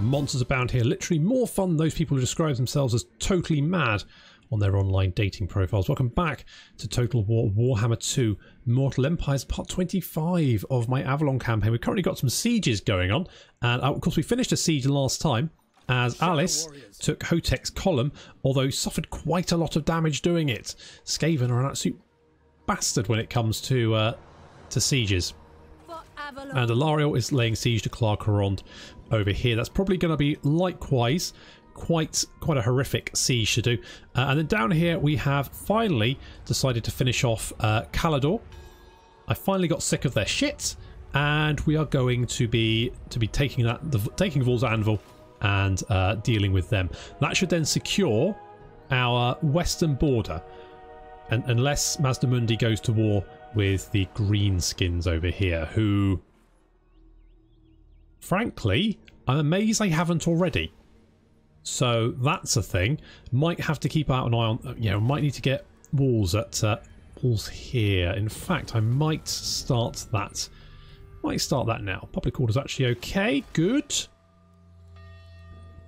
monsters abound here. Literally more fun than those people who describe themselves as totally mad on their online dating profiles. Welcome back to Total War Warhammer 2 Mortal Empires part 25 of my Avelorn campaign. We've currently got some sieges going on, and of course we finished a siege last time as Alice took Hotek's column, although suffered quite a lot of damage doing it. Skaven are an absolute bastard when it comes to sieges. And Alariel is laying siege to Crone over here. That's probably going to be likewise quite a horrific siege to do. And then down here we have finally decided to finish off Caledor. I finally got sick of their shit, and we are going to be taking Vol's Anvil and dealing with them. That should then secure our western border, and unless Mazdamundi goes to war with the greenskins over here, who frankly I'm amazed they haven't already. So that's a thing. Might have to keep out an eye on. Yeah, might need to get walls at walls here. In fact, I might start that. Might start that now. Public order's actually okay. Good.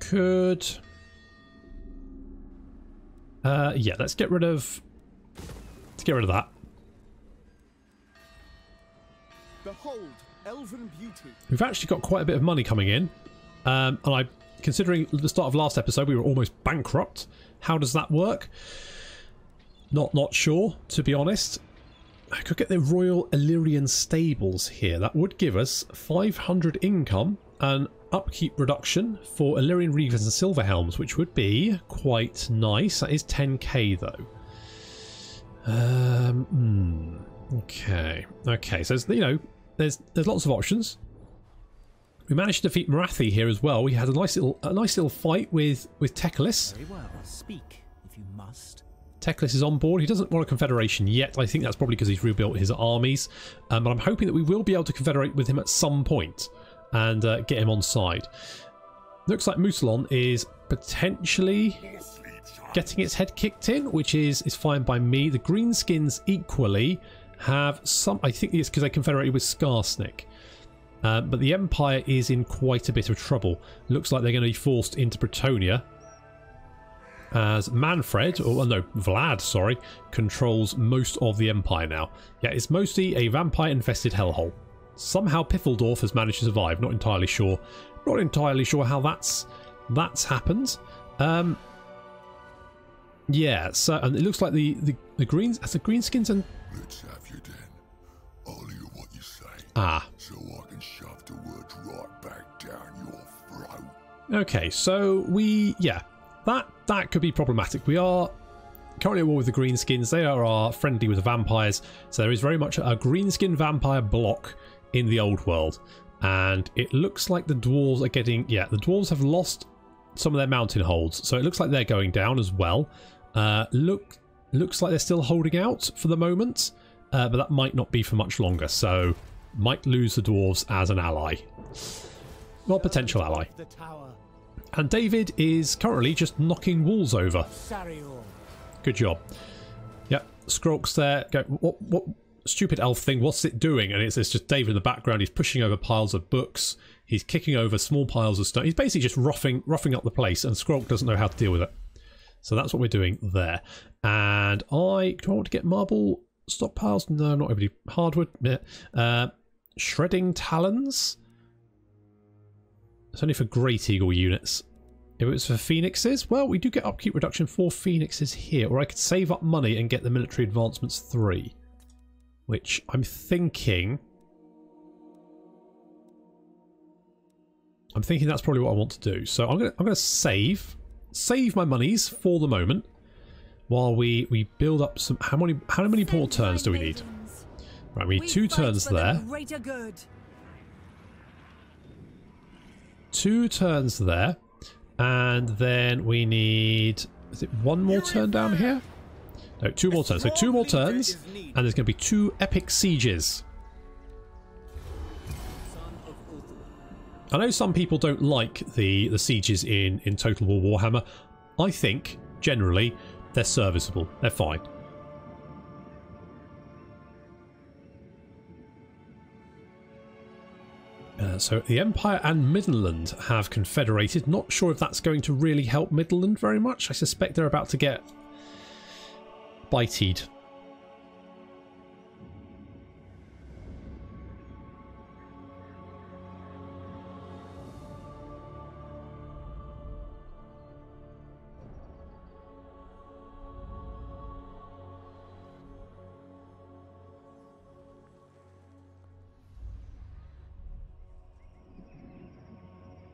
Could. Yeah, let's get rid of. Let's get rid of that. Behold, elven beauty. We've actually got quite a bit of money coming in, and considering the start of last episode we were almost bankrupt. How does that work? Not sure, to be honest. I could get the Royal Illyrian Stables here. That would give us 500 income and upkeep reduction for Illyrian Reavers and Silverhelms, which would be quite nice. That is 10k though. Okay, so there's lots of options. We managed to defeat Marathi here as well. We had a nice little fight with Teclis. Very well, speak if you must. Teclis is on board. He doesn't want a confederation yet. I think that's probably because he's rebuilt his armies. But I'm hoping that we will be able to confederate with him at some point and get him on side. Looks like Musalon is potentially getting its head kicked in, which is fine by me. The greenskins equally have some. I think it's because they confederated with Skarsnik. But the Empire is in quite a bit of trouble. Looks like they're going to be forced into Bretonia as Manfred, or no, Vlad, sorry, controls most of the Empire now. Yeah, it's mostly a vampire-infested hellhole. Somehow Piffeldorf has managed to survive. Not entirely sure. Not entirely sure how that's happened. Yeah, so and it looks like the greens, as the greenskins and. Let's have you then. I'll hear what you say. Ah. So I can shove the words right back down your throat. Okay, so that could be problematic. We are currently at war with the greenskins. They are friendly with the vampires, so there is very much a greenskin vampire block in the old world, and it looks like the dwarves are getting. Yeah, the dwarves have lost some of their mountain holds, so it looks like they're going down as well. Looks like they're still holding out for the moment, but that might not be for much longer. So might lose the dwarves as an ally, well, potential ally. And David is currently just knocking walls over. Good job. Yep, Skrolk's there. Go, what stupid elf thing? What's it doing? And it's just David in the background. He's pushing over piles of books. He's kicking over small piles of stone. He's basically just roughing up the place, and Skrolk doesn't know how to deal with it. So that's what we're doing there. And do I want to get marble stockpiles? No, not everybody. Hardwood. Yeah. Shredding talons. It's only for Great Eagle units. If it was for Phoenixes, well, we do get upkeep reduction for Phoenixes here. Or I could save up money and get the military advancements 3. Which I'm thinking that's probably what I want to do. So I'm gonna save my monies for the moment while we build up some. How many more turns do we need? Right, we need 2 turns there. 2 turns there, and then we need. Is it 1 more turn down here? No, 2 more turns. So 2 more turns, and there's going to be 2 epic sieges. I know some people don't like the sieges in Total War Warhammer. I think, generally, they're serviceable. They're fine. So the Empire and Midland have confederated. Not sure if that's going to really help Midland very much. I suspect they're about to get bitied.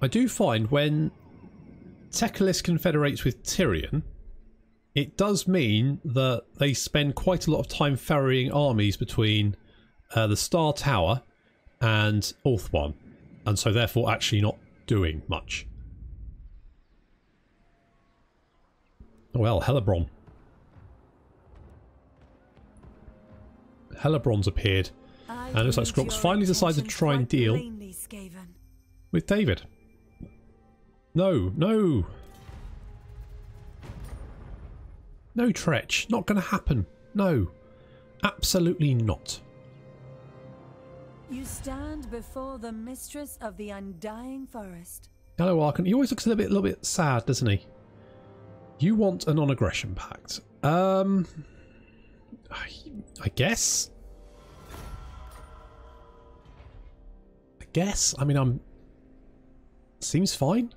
I do find when Teclis confederates with Tyrion, it does mean that they spend quite a lot of time ferrying armies between the Star Tower and Ulthuan, and so therefore actually not doing much. Well, Hellebrand. Hellebrand's appeared, and it looks like Scrox finally decided to try and deal with David. No, no. No, Tretch. Not going to happen. No. Absolutely not. You stand before the mistress of the undying forest. Hello, Archon. He always looks a little bit sad, doesn't he? You want a non-aggression pact. I guess. I mean, seems fine.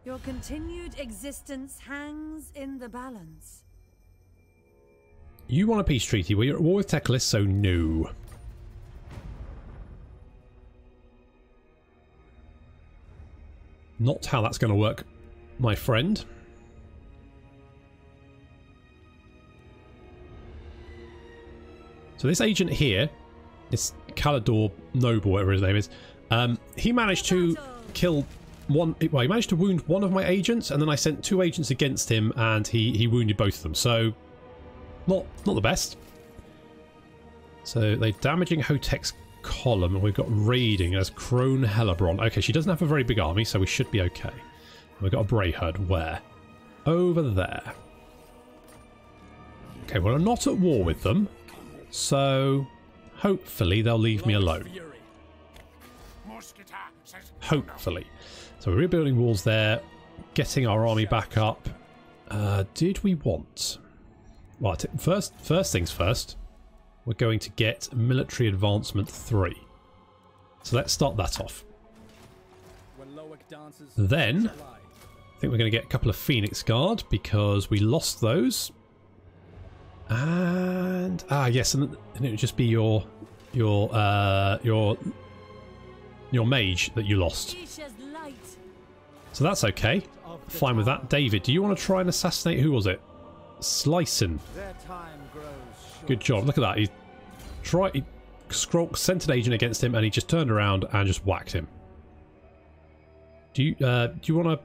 Your continued existence hangs in the balance. You want a peace treaty? Well, you're at war with Teclis, so no. Not how that's going to work, my friend. So this agent here, this Caledor Noble, whatever his name is, he managed to kill one. Well, he managed to wound one of my agents, and then I sent 2 agents against him, and he wounded both of them. So, not the best. So they're damaging Hotek's column, and we've got raiding as Crone Hellebrand. Okay, she doesn't have a very big army, so we should be okay. We've got a Brayherd. Where? Over there. Okay, well, I'm not at war with them, so hopefully they'll leave me alone. Hopefully. So we're rebuilding walls there, getting our army back up. Did we want... Well, first things first, we're going to get military advancement 3. So let's start that off. Then, I think we're going to get a couple of Phoenix Guard, because we lost those. And... yes, and it would just be your mage that you lost. So that's okay. Fine with that. David, do you want to try and assassinate... Who was it? Slicin. Good job. Look at that. He sent an agent against him, and he just turned around and just whacked him. Do you want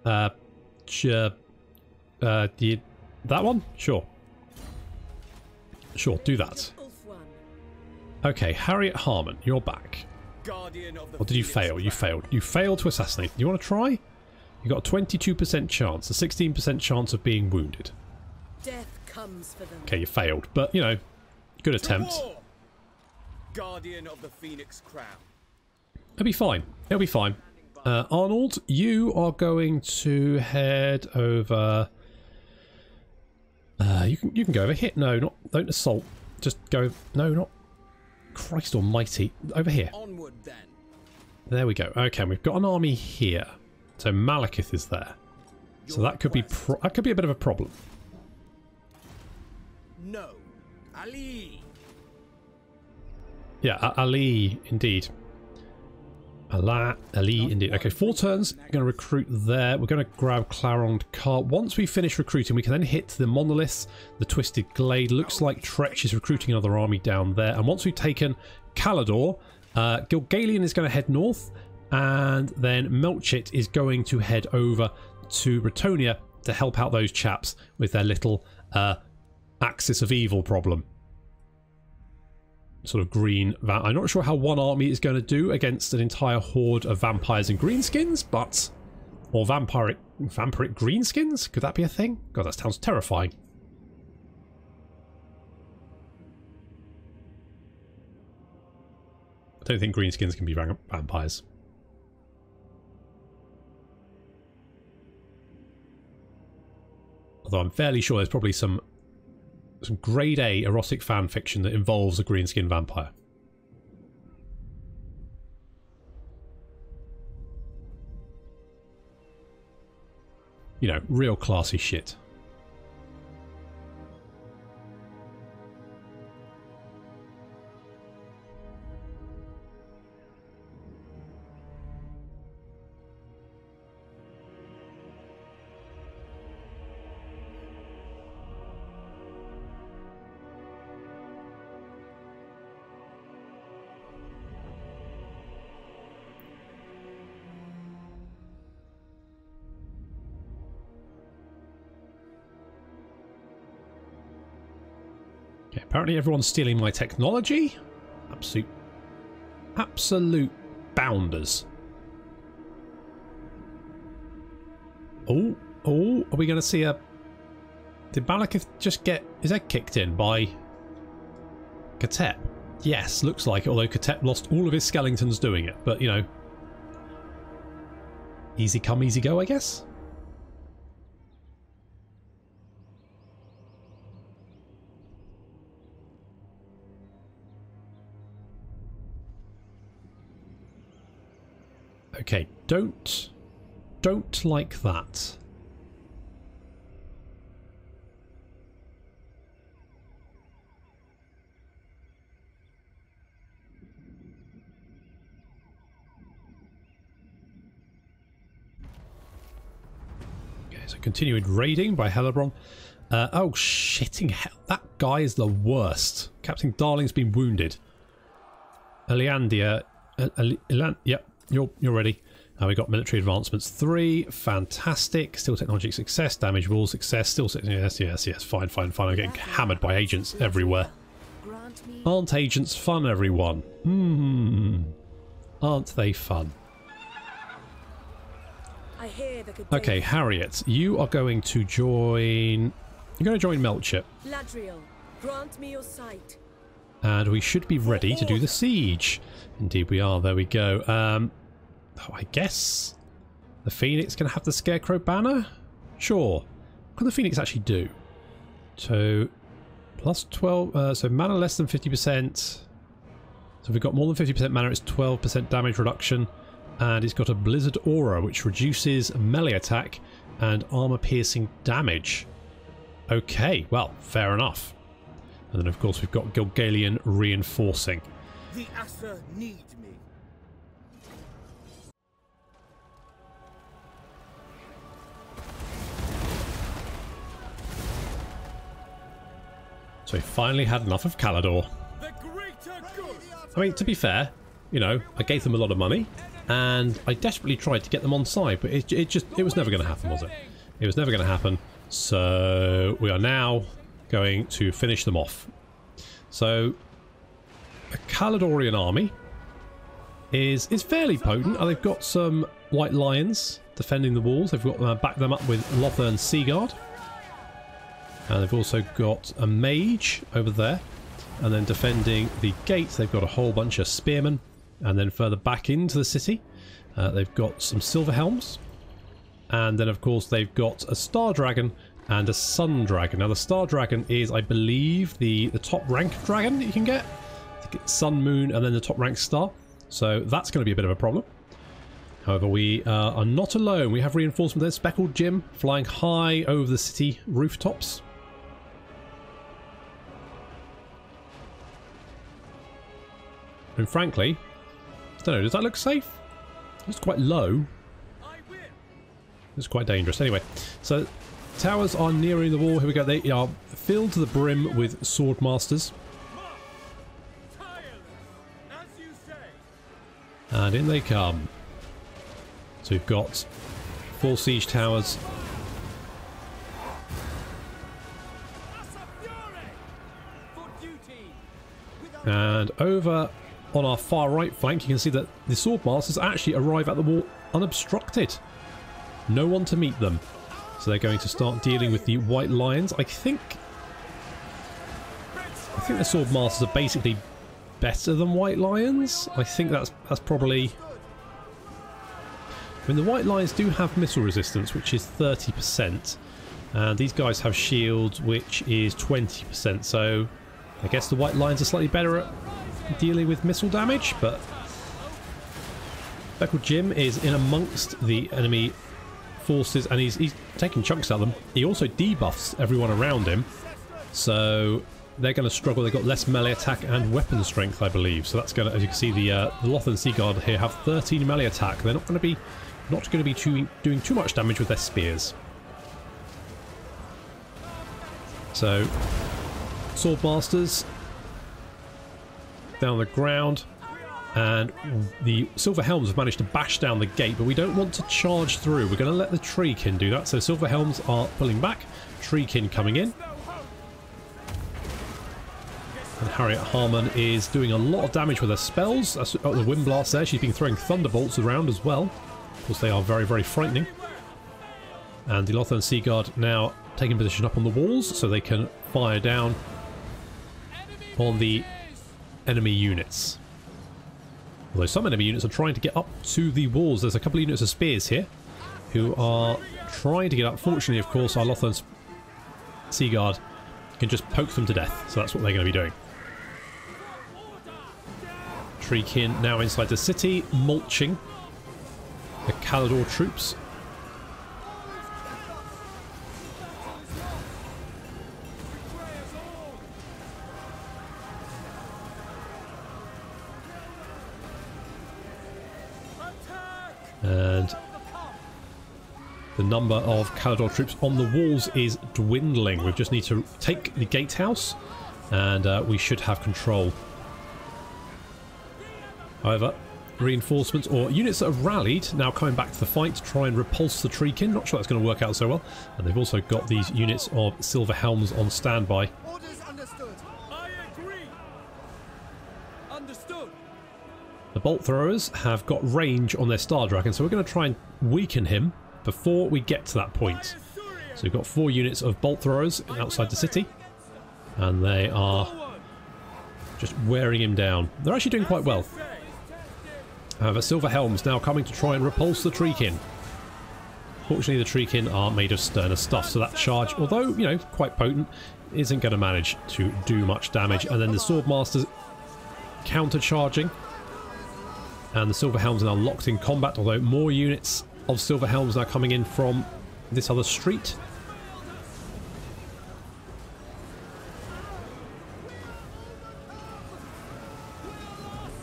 to... that one? Sure. Sure, do that. Okay, Harriet Harmon, you're back. Or did you fail? You failed. You failed to assassinate. You want to try? You got a 22% chance, a 16% chance of being wounded. Death comes for them. Okay, you failed, but you know, good attempt. Guardian of the Phoenix Crown. It'll be fine. It'll be fine. Arnold, you are going to head over. You can go over here. No, don't assault. Just go. No, not. Christ Almighty! Over here. Onward then. There we go. Okay, we've got an army here. So Malekith is there. So that could be a bit of a problem. No, Ali. Yeah, Ali indeed. Ali indeed. Okay, 4 turns. We're going to recruit there. We're going to grab Clarond Car. Once we finish recruiting, we can then hit the Monoliths, the Twisted Glade. Looks like Tretch is recruiting another army down there. And once we've taken Caledor, Gilgalion is going to head north, and then Melchit is going to head over to Bretonia to help out those chaps with their little Axis of Evil problem. Sort of green. I'm not sure how one army is going to do against an entire horde of vampires and greenskins, but Or vampiric greenskins? Could that be a thing? God, that sounds terrifying. I don't think greenskins can be vampires. Although I'm fairly sure there's probably some grade A erotic fan fiction that involves a greenskin vampire. You know, real classy shit. Okay, apparently everyone's stealing my technology. Absolute bounders. Oh, are we going to see a... Did Malekith just get his head kicked in by Katep? Yes, looks like it, although Katep lost all of his skeletons doing it. But, you know, easy come, easy go, I guess? Okay, don't like that. Okay, so continued raiding by Avelorn. Oh, shitting hell. That guy is the worst. Captain Darling's been wounded. Eliandia. Yep. You're ready. We got military advancements 3. Fantastic. Still technology success. Damage rules success. Still yes. Fine. I'm getting hammered by agents everywhere. Aren't agents fun, everyone? Aren't they fun? Okay, Harriet, you are going to join... You're going to join Melchett. Ladriel, grant me your sight. And we should be ready to do the siege. Indeed we are. There we go. Oh, I guess the Phoenix can have the Scarecrow banner? Sure. What can the Phoenix actually do? So, plus 12... so mana less than 50%. So if we've got more than 50% mana, it's 12% damage reduction. And it's got a Blizzard Aura, which reduces melee attack and armor-piercing damage. Okay, well, fair enough. And then, of course, we've got Gilgalian reinforcing. The Asa need me. So we finally had enough of Caledor. The greater good. I mean, to be fair, you know, I gave them a lot of money, and I desperately tried to get them on side, but it was never going to happen, was it? It was never going to happen. So we are now going to finish them off. So a Caledorian army is fairly potent. They've got some White Lions defending the walls. They've got backed them up with Lothern Seaguard. And they've also got a mage over there. And then defending the gates, they've got a whole bunch of spearmen. And then further back into the city, they've got some silver helms. And then, of course, they've got a Star Dragon and a Sun Dragon. Now, the Star Dragon is, I believe, the top rank dragon that you can get. I think it's Sun, Moon, and then the top rank Star. So that's going to be a bit of a problem. However, we are not alone. We have reinforcement there. Speckled Jim flying high over the city rooftops. And frankly, I don't know, does that look safe? It's quite low. It's quite dangerous. Anyway, so towers are nearing the wall. Here we go. They are filled to the brim with sword masters. And in they come. So we've got 4 siege towers. And over on our far right flank, you can see that the sword masters actually arrive at the wall unobstructed. No one to meet them. So they're going to start dealing with the White Lions. I think the Sword Masters are basically better than White Lions. I think that's probably... I mean, the White Lions do have missile resistance, which is 30%. And these guys have shields, which is 20%. So I guess the White Lions are slightly better at dealing with missile damage, but Speckled Jim is in amongst the enemy forces, and he's taking chunks at them. He also debuffs everyone around him, so they're going to struggle. They've got less melee attack and weapon strength, I believe. So that's going to, as you can see, the Lothern Sea Guard here have 13 melee attack. They're not going to be doing too much damage with their spears. So Sword Masters down the ground, and the Silver Helms have managed to bash down the gate, but we don't want to charge through. We're going to let the Treekin do that. So Silver Helms are pulling back, Treekin coming in, and Harriet Harmon is doing a lot of damage with her spells. That's the Wind Blast there. She's been throwing Thunderbolts around as well. Of course, they are very, very frightening. And the Lothern Sea Guard now taking position up on the walls so they can fire down on the enemy units. Although some enemy units are trying to get up to the walls. There's a couple of units of spears here who are trying to get up. Fortunately, of course, our Lothern Sea Guard can just poke them to death. So that's what they're going to be doing. Treekin now inside the city, mulching the Caledor troops. And the number of Caledor troops on the walls is dwindling. We just need to take the gatehouse, and we should have control. However, reinforcements or units that have rallied now coming back to the fight to try and repulse the Treekin. Not sure that's going to work out so well. And they've also got these units of Silver Helms on standby. Orders understood. I agree. Understood. The Bolt Throwers have got range on their Star Dragon, so we're going to try and weaken him before we get to that point. So we've got 4 units of Bolt Throwers outside the city, and they are just wearing him down. They're actually doing quite well. However, Silver Helms now coming to try and repulse the Treekin. Fortunately, the Treekin are made of sterner stuff, so that charge, although, you know, quite potent, isn't going to manage to do much damage. And then the Swordmasters counter-charging. And the Silver Helms are now locked in combat, although more units of Silver Helms are coming in from this other street.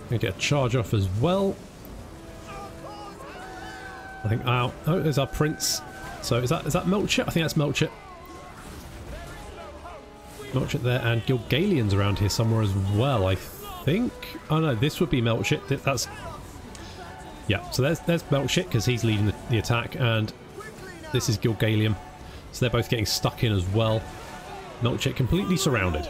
Gonna get a charge off as well. I think oh, there's our prince. So is that Melchit? I think that's Melchit. Melchit there, and Gilgalian's around here somewhere as well, I think. Oh no, this would be Melchit. That's yeah. So there's Melchit because he's leading the attack, and this is Gilgalian. So they're both getting stuck in as well. Melchit completely surrounded.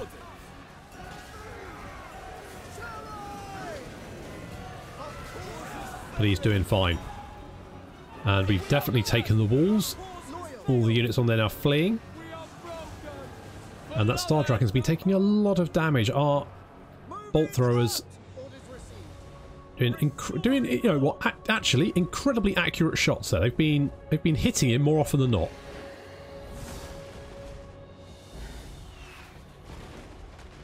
But he's doing fine. And we've definitely taken the walls. All the units on there now fleeing. And that Star Dragon's been taking a lot of damage. Our Bolt Throwers doing you know what, actually incredibly accurate shots there. They've been hitting him more often than not.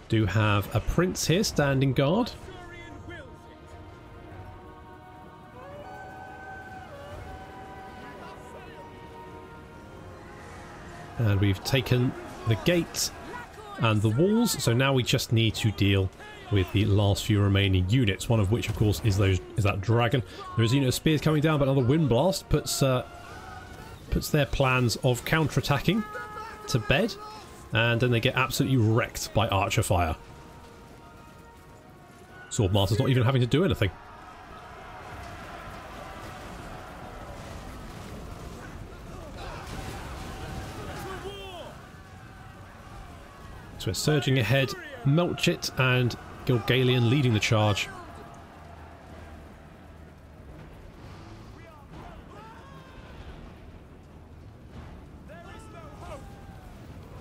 Do have a prince here standing guard. And we've taken the gate and the walls, so now we just need to deal with the last few remaining units, one of which of course is that dragon. There is a unit of spears coming down, but another wind blast puts their plans of counter-attacking to bed, and then they get absolutely wrecked by archer fire. Swordmaster's not even having to do anything. So we're surging ahead, Melchit and Gilgalian leading the charge.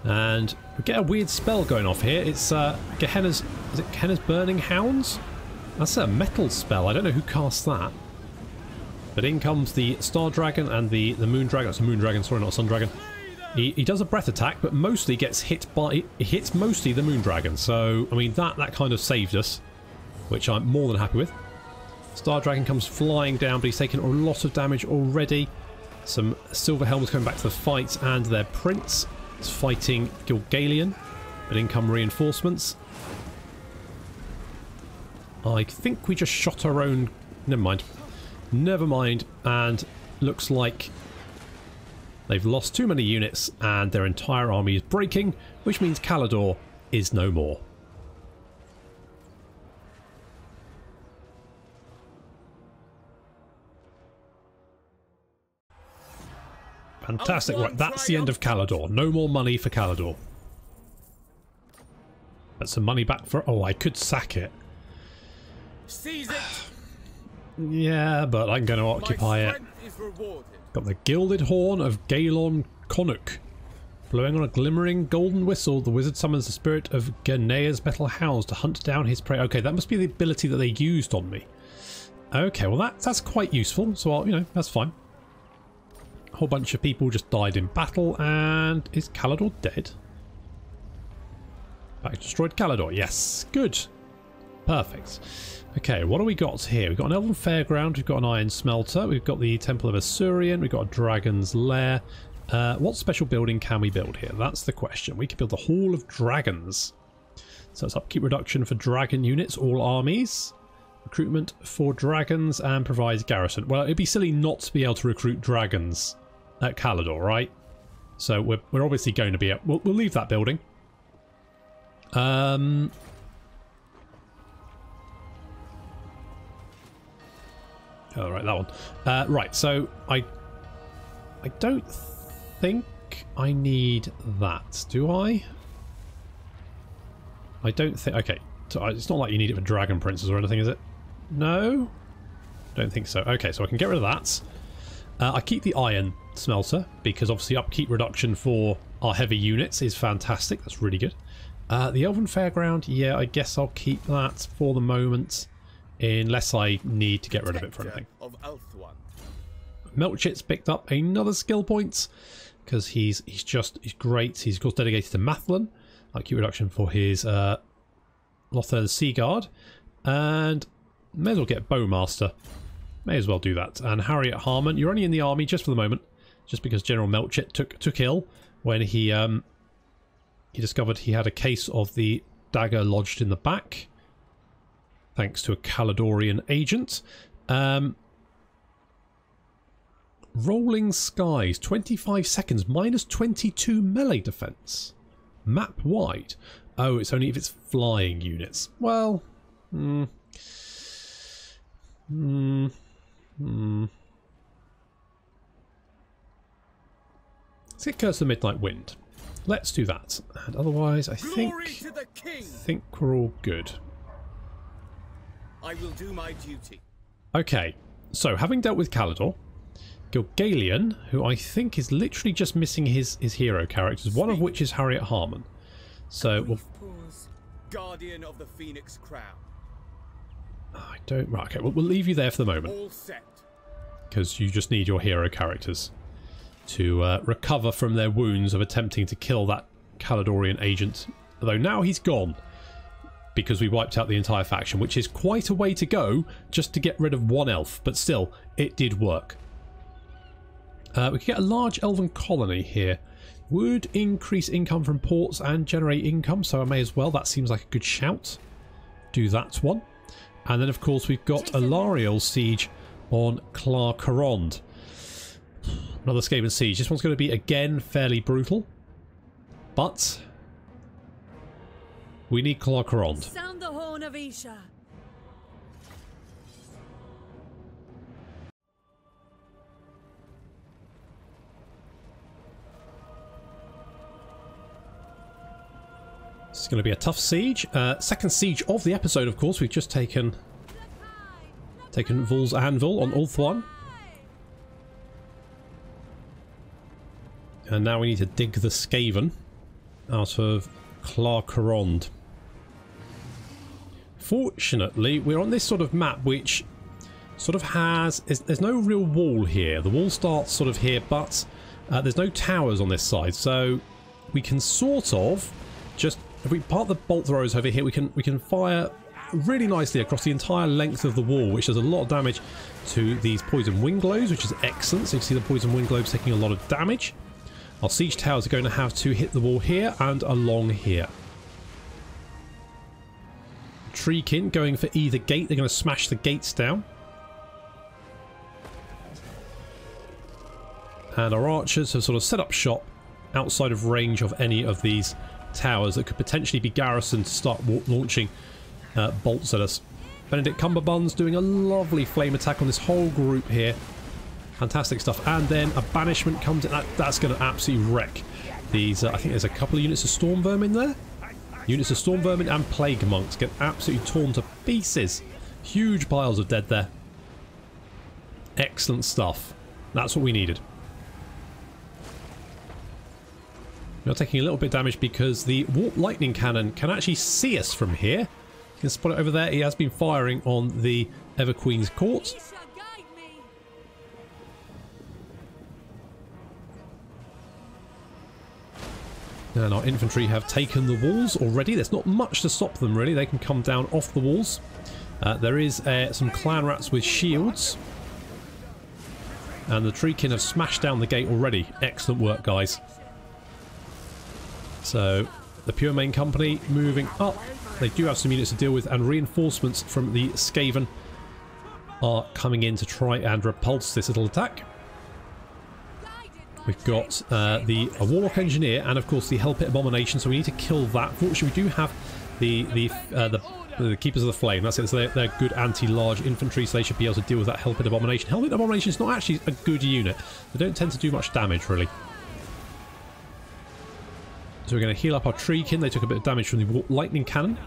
And we get a weird spell going off here. It's Gehenna's... Is it Gehenna's Burning Hounds? That's a metal spell. I don't know who cast that. But in comes the Star Dragon and the Moon Dragon. It's a Moon Dragon, sorry, not a Sun Dragon. He does a breath attack, but mostly gets hit by... It hits mostly the Moon Dragon. So, I mean, that kind of saved us, which I'm more than happy with. Star Dragon comes flying down, but he's taken a lot of damage already. Some Silver Helms coming back to the fight, and their Prince is fighting Gilgalion. But in come reinforcements. I think we just shot our own... Never mind. Never mind. And looks like they've lost too many units and their entire army is breaking, which means Caledor is no more. Fantastic. Right, that's the end of Caledor. No more money for Caledor. That's some money back for... Oh, I could sack it. Seize it. Yeah, but I'm going to occupy it. Got the Gilded Horn of Galon Konuk. Blowing on a glimmering golden whistle, the wizard summons the spirit of Ganea's metal hounds to hunt down his prey. Okay, that must be the ability that they used on me. Okay, well that's quite useful, so I'll, you know, that's fine. A whole bunch of people just died in battle, and is Caledor dead? I destroyed Caledor, yes, good. Perfect. Okay, what do we got here? We've got an Elven Fairground, we've got an Iron Smelter, we've got the Temple of Asurian, we've got a Dragon's Lair. What special building can we build here? That's the question. We can build the Hall of Dragons. So it's upkeep reduction for dragon units, all armies. Recruitment for dragons and provides garrison. Well, it'd be silly not to be able to recruit dragons at Caledor, right? So we're obviously going to be... We'll leave that building. Oh, right, that one. Right, so I don't think I need that, do I? I don't think... Okay, so it's not like you need it for Dragon Princes or anything, is it? No? Don't think so. Okay, so I can get rid of that. I keep the Iron Smelter, because obviously upkeep reduction for our heavy units is fantastic. That's really good. The Elven Fairground, yeah, I guess I'll keep that for the moment. Unless I need to get rid of it for anything. Melchit's picked up another skill point because he's great. He's of course dedicated to Mathlon. IQ reduction for his Lothern Sea Guard, and may as well get Bowmaster. May as well do that. And Harriet Harmon, you're only in the army just for the moment, just because General Melchit took ill when he discovered he had a case of the dagger lodged in the back. Thanks to a Caledorian agent. Rolling Skies, 25 seconds, minus 22 melee defense. Map wide. Oh, it's only if it's flying units. Well, Let's get Curse of the Midnight Wind. Let's do that. And otherwise, I think we're all good. I will do my duty. Okay, so having dealt with Caledor, Gilgalion, who I think is literally just missing his hero characters, one of which is Harriet Harmon. So we'll... Guardian of the Phoenix Crown. I don't... Right, okay, we'll leave you there for the moment. All set. Because you just need your hero characters to recover from their wounds of attempting to kill that Caledorian agent. Although now he's gone, because we wiped out the entire faction, which is quite a way to go just to get rid of one elf, but still, it did work. We could get a large elven colony here. Would increase income from ports and generate income, so I may as well. That seems like a good shout. Do that one. And then, of course, we've got a Lariel siege on Clarkerond. Another Skaven siege. This one's going to be, again, fairly brutal. But we need Clarkerond. Sound the horn of Isha. This is going to be a tough siege. Second siege of the episode, of course. We've just taken Vol's Anvil on Ulthuan. And now we need to dig the Skaven. out of Clarkerond. Fortunately, we're on this sort of map which sort of has... There's no real wall here. The wall starts sort of here, but there's no towers on this side. So we can sort of just... If we part the bolt throwers over here, we can fire really nicely across the entire length of the wall, which does a lot of damage to these poison wind globes, which is excellent. So you can see the poison wind globes taking a lot of damage. Our siege towers are going to have to hit the wall here and along here. Treekin going for either gate. They're going to smash the gates down. And our archers have sort of set up shop outside of range of any of these towers that could potentially be garrisoned to start launching bolts at us. Benedict Cumberbunds doing a lovely flame attack on this whole group here. Fantastic stuff. And then a banishment comes in. That's going to absolutely wreck these. I think there's a couple of units of storm vermin there. Units of storm vermin and plague monks get absolutely torn to pieces. Huge piles of dead there. Excellent stuff. That's what we needed. We're taking a little bit of damage because the warp lightning cannon can actually see us from here. You can spot it over there. He has been firing on the Everqueen's court. And our infantry have taken the walls already. There's not much to stop them, really. They can come down off the walls. There is some clan rats with shields. And the Treekin have smashed down the gate already. Excellent work, guys. So, the Pure Main Company moving up. They do have some units to deal with, and reinforcements from the Skaven are coming in to try and repulse this little attack. We've got a Warlock Engineer and, of course, the Hell Pit Abomination, so we need to kill that. Fortunately, we do have the Keepers of the Flame. That's it. So they're good anti-large infantry, so they should be able to deal with that Hell Pit Abomination. Hell Pit Abomination is not actually a good unit. They don't tend to do much damage, really. So we're going to heal up our Treekin. They took a bit of damage from the Warp Lightning Cannon.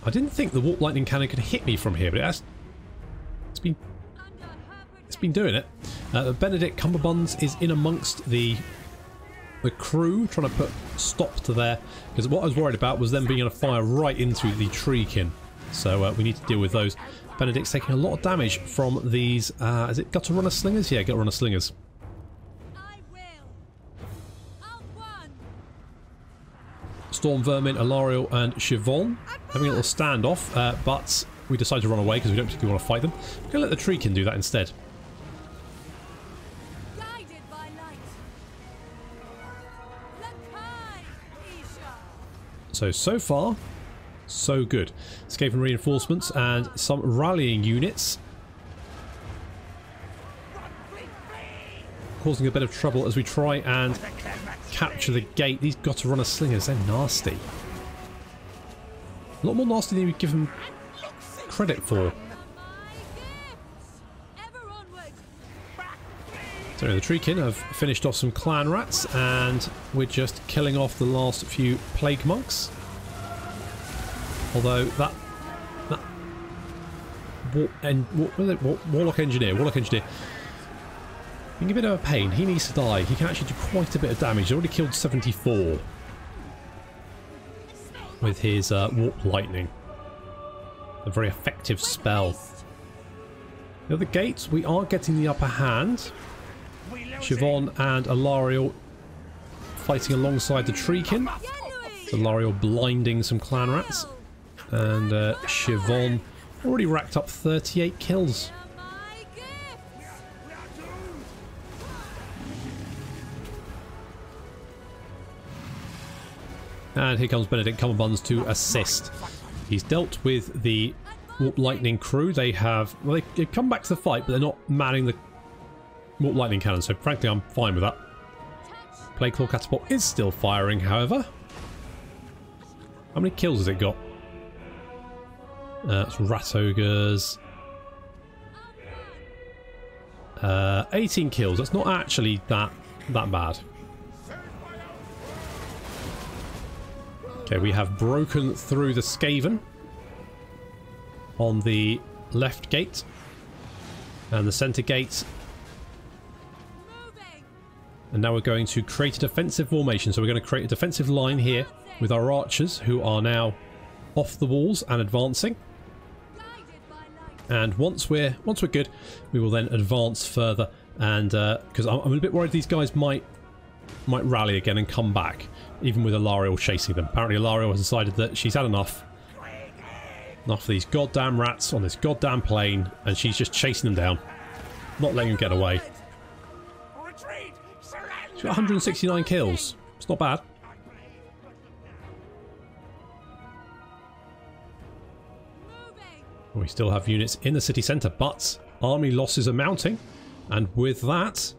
I didn't think the Warp Lightning Cannon could hit me from here, but it's been doing it. Benedict Cumberbunds is in amongst the crew, trying to put stop to there, because what I was worried about was them being able to fire right into the Treekin. So we need to deal with those. Benedict's taking a lot of damage from these. Is it Gutter Runner Slingers? Yeah, Gutter Runner Slingers. Storm Vermin, Alariel and Chivon having a little standoff, but we decide to run away because we don't particularly want to fight them. We're going to let the Treekin do that instead. So far, so good. Skaven reinforcements and some rallying units. Causing a bit of trouble as we try and capture the gate. These Gutter Runner Slingers, they're nasty. A lot more nasty than we give them credit for. So the Treekin have finished off some clan rats, and we're just killing off the last few plague monks. Although that Warlock Engineer, being a bit of a pain. He needs to die. He can actually do quite a bit of damage. He's already killed 74 with his Warp Lightning. A very effective spell. The other gates, we are getting the upper hand. Chivon and Alariel fighting alongside the Treekin. So Alariel blinding some clan rats. And Chivon already racked up 38 kills. And here comes Benedict Cumberbunds to assist. He's dealt with the Warp Lightning crew. They have... Well, they've come back to the fight, but they're not manning the Warp Lightning Cannon, so frankly I'm fine with that. Plague Claw Catapult is still firing, however. How many kills has it got? Some Rat Ogres. 18 kills. That's not actually that bad. Okay, we have broken through the Skaven on the left gate, and the centre gate And now we're going to create a defensive formation. So we're going to create a defensive line here with our archers, who are now off the walls and advancing. And once we're good, we will then advance further. And because I'm a bit worried these guys might rally again and come back, even with Alariel chasing them. Apparently Alariel has decided that she's had enough of these goddamn rats on this goddamn plane, and she's just chasing them down, not letting them get away. She's got 169 kills. It's not bad. We still have units in the city centre, but army losses are mounting, and with that,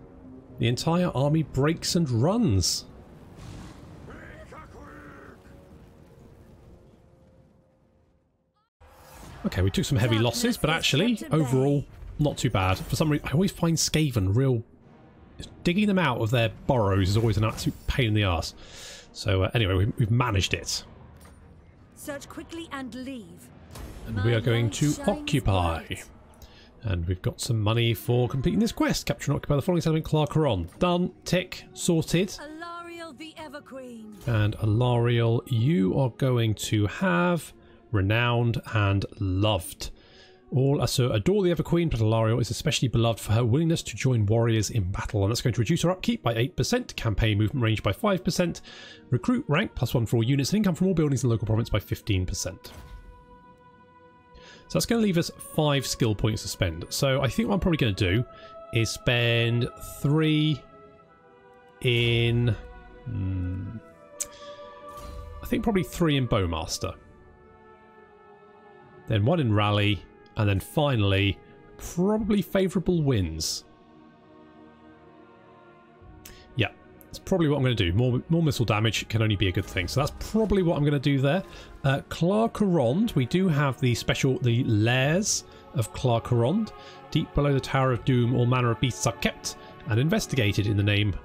the entire army breaks and runs. Okay, we took some heavy losses, but actually, overall, not too bad. For some reason, I always find Skaven real... digging them out of their burrows is always an absolute pain in the arse. So anyway, we've managed it. Search quickly and leave. And we are going to occupy. And we've got some money for completing this quest. Capture and occupy the following settlement, Caledor. Done. Tick. Sorted. Alariel the Everqueen. And Alariel, you are going to have renowned and loved. All also adore the Everqueen, but Alariel is especially beloved for her willingness to join warriors in battle, and that's going to reduce her upkeep by 8%, campaign movement range by 5%, recruit rank +1 for all units, and income from all buildings in the local province by 15%. So that's going to leave us 5 skill points to spend. So I think what I'm probably going to do is spend 3 in... I think probably 3 in Bowmaster. Then 1 in Rally, and then finally, probably favourable winds. Yeah, that's probably what I'm going to do. More missile damage can only be a good thing. So that's probably what I'm going to do there. Clarkerond, we do have the lairs of Clarkerond. Deep below the Tower of Doom, all manner of beasts are kept and investigated in the name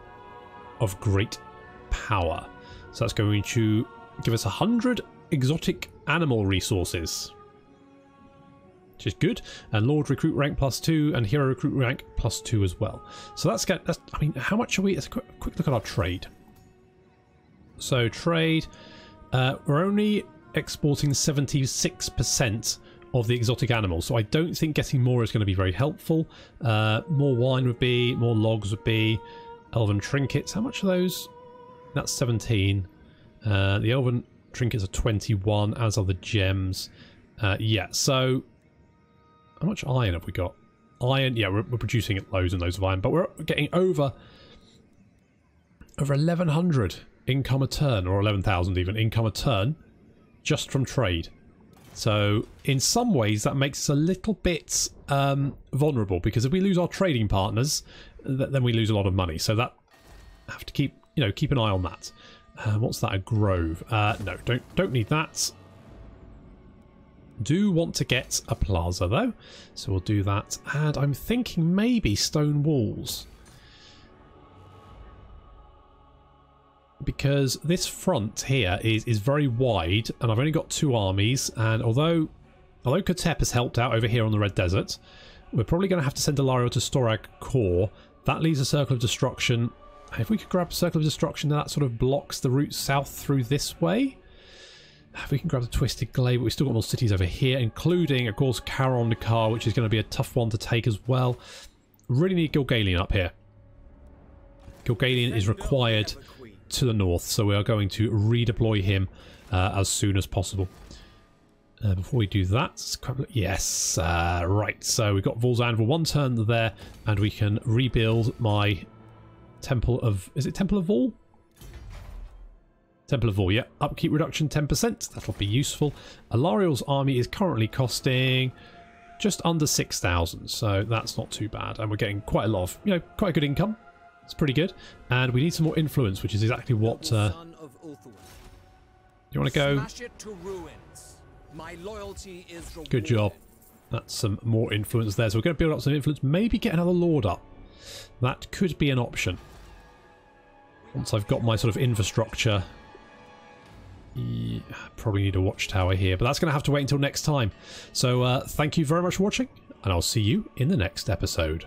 of great power. So that's going to give us 100 exotic animal resources, which is good, and Lord recruit rank +2 and Hero recruit rank +2 as well. So that's I mean, how much are we? Let's quick look at our trade. So trade, we're only exporting 76% of the exotic animals, so I don't think getting more is going to be very helpful. More wine would be, more logs would be, elven trinkets. How much are those? That's 17. The elven trinkets are 21, as are the gems. Yeah, so how much iron have we got? Iron, yeah, we're producing loads and loads of iron, but we're getting over 1,100 income a turn, or 11,000 even income a turn, just from trade. So in some ways that makes us a little bit vulnerable, because if we lose our trading partners, then we lose a lot of money. So that I have to keep an eye on that. What's that? A grove? No, don't need that. Do want to get a plaza though, so we'll do that. And I'm thinking maybe stone walls, because this front here is very wide, and I've only got 2 armies. And although Katep has helped out over here on the Red Desert, we're probably going to have to send Alariel to Storag Core. That leaves a Circle of Destruction. If we could grab a Circle of Destruction, that sort of blocks the route south through this way. If we can grab the Twisted Glade, but we've still got more cities over here, including, of course, Caron Nakar, which is going to be a tough one to take as well. Really need Gilgalian up here. Gilgalian is required to the north, so we are going to redeploy him as soon as possible. Before we do that, yes, right, so we've got Vol's Anvil 1 turn there, and we can rebuild my Temple of... is it Temple of Vol? Temple of Vol, yeah. Upkeep reduction 10%. That'll be useful. Alariel's army is currently costing just under 6,000, so that's not too bad. And we're getting quite a lot of, quite a good income. It's pretty good. And we need some more influence, which is exactly what... you want to go? Smash it to ruins. My loyalty is rewarded. Good job. That's some more influence there. So we're going to build up some influence. Maybe get another lord up. That could be an option. Once I've got my sort of infrastructure... yeah, probably need a watchtower here, but that's going to have to wait until next time. So thank you very much for watching, and I'll see you in the next episode.